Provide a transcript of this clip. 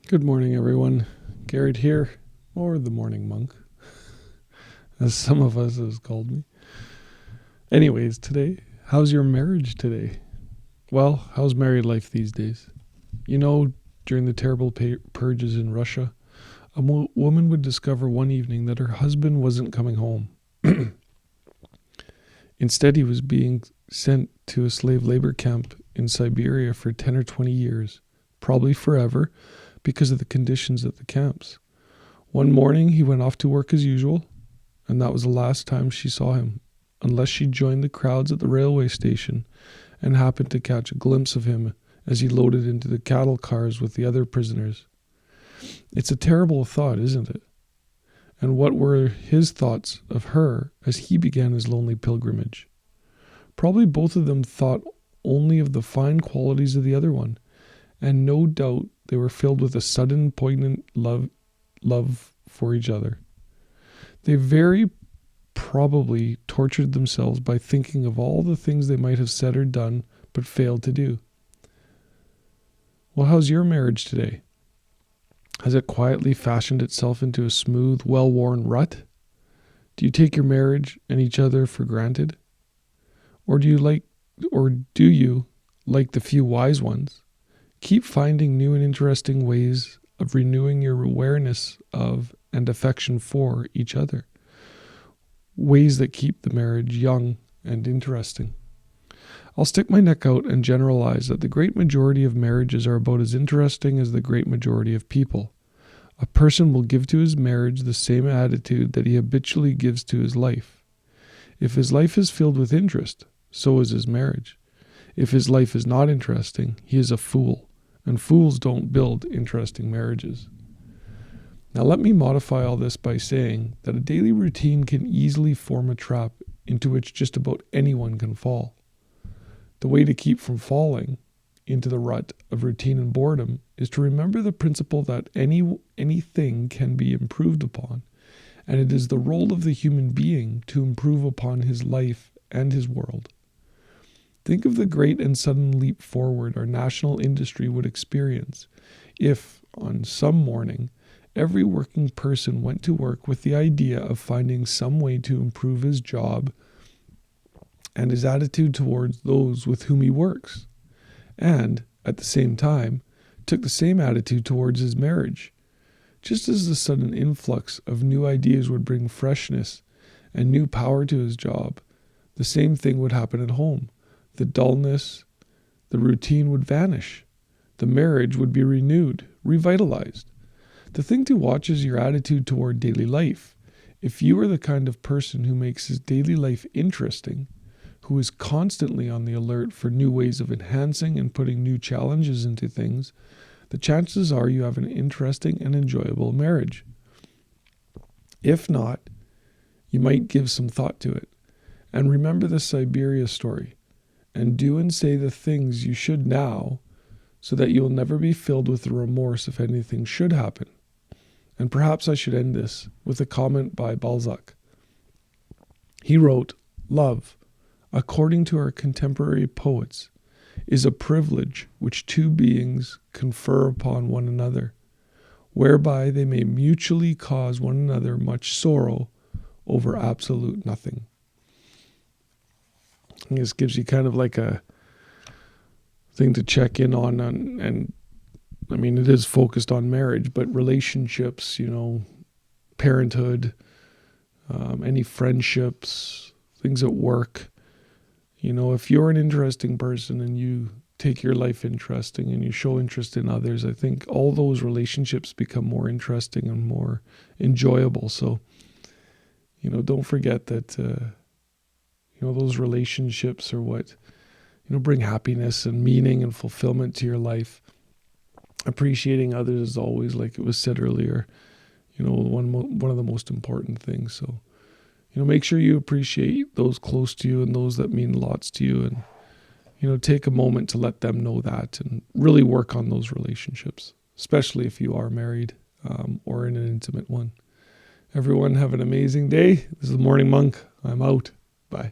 Good morning, everyone. Garrett here, or the Morning Monk, as some of us has called me. Anyways, today, how's your marriage today? Well, how's married life these days? You know, during the terrible purges in Russia, a woman would discover one evening that her husband wasn't coming home. Instead, he was being sent to a slave labor camp in Siberia for 10 or 20 years, probably forever, because of the conditions at the camps. One morning, he went off to work as usual, and that was the last time she saw him, unless she joined the crowds at the railway station and happened to catch a glimpse of him as he loaded into the cattle cars with the other prisoners. It's a terrible thought, isn't it? And what were his thoughts of her as he began his lonely pilgrimage? Probably both of them thought only of the fine qualities of the other one, and no doubt they were filled with a sudden poignant love for each other. They very probably tortured themselves by thinking of all the things they might have said or done but failed to do. Well, how's your marriage today? Has it quietly fashioned itself into a smooth, well-worn rut? Do you take your marriage and each other for granted? Or do you, like the few wise ones, keep finding new and interesting ways of renewing your awareness of and affection for each other? Ways that keep the marriage young and interesting. I'll stick my neck out and generalize that the great majority of marriages are about as interesting as the great majority of people. A person will give to his marriage the same attitude that he habitually gives to his life. If his life is filled with interest, so is his marriage. If his life is not interesting, he is a fool, and fools don't build interesting marriages. Now let me modify all this by saying that a daily routine can easily form a trap into which just about anyone can fall. The way to keep from falling into the rut of routine and boredom is to remember the principle that anything can be improved upon, and it is the role of the human being to improve upon his life and his world. Think of the great and sudden leap forward our national industry would experience if, on some morning, every working person went to work with the idea of finding some way to improve his job and his attitude towards those with whom he works, and, at the same time, took the same attitude towards his marriage. Just as the sudden influx of new ideas would bring freshness and new power to his job, the same thing would happen at home. The dullness, the routine would vanish. The marriage would be renewed, revitalized. The thing to watch is your attitude toward daily life. If you are the kind of person who makes his daily life interesting, who is constantly on the alert for new ways of enhancing and putting new challenges into things, the chances are you have an interesting and enjoyable marriage. If not, you might give some thought to it. And remember the Siberia story. And do and say the things you should now, so that you will never be filled with the remorse if anything should happen. And perhaps I should end this with a comment by Balzac. He wrote, "Love, according to our contemporary poets, is a privilege which two beings confer upon one another, whereby they may mutually cause one another much sorrow over absolute nothing." And this gives you kind of like a thing to check in on, and I mean, it is focused on marriage, but relationships, parenthood, any friendships, things at work. If you're an interesting person and you take your life interesting and you show interest in others, I think all those relationships become more interesting and more enjoyable. So, don't forget that, those relationships are what, bring happiness and meaning and fulfillment to your life. Appreciating others is always, like it was said earlier, one of the most important things. So, make sure you appreciate those close to you and those that mean lots to you, and, take a moment to let them know that and really work on those relationships, especially if you are married or in an intimate one. Everyone have an amazing day. This is the Morning Monk. I'm out. Bye.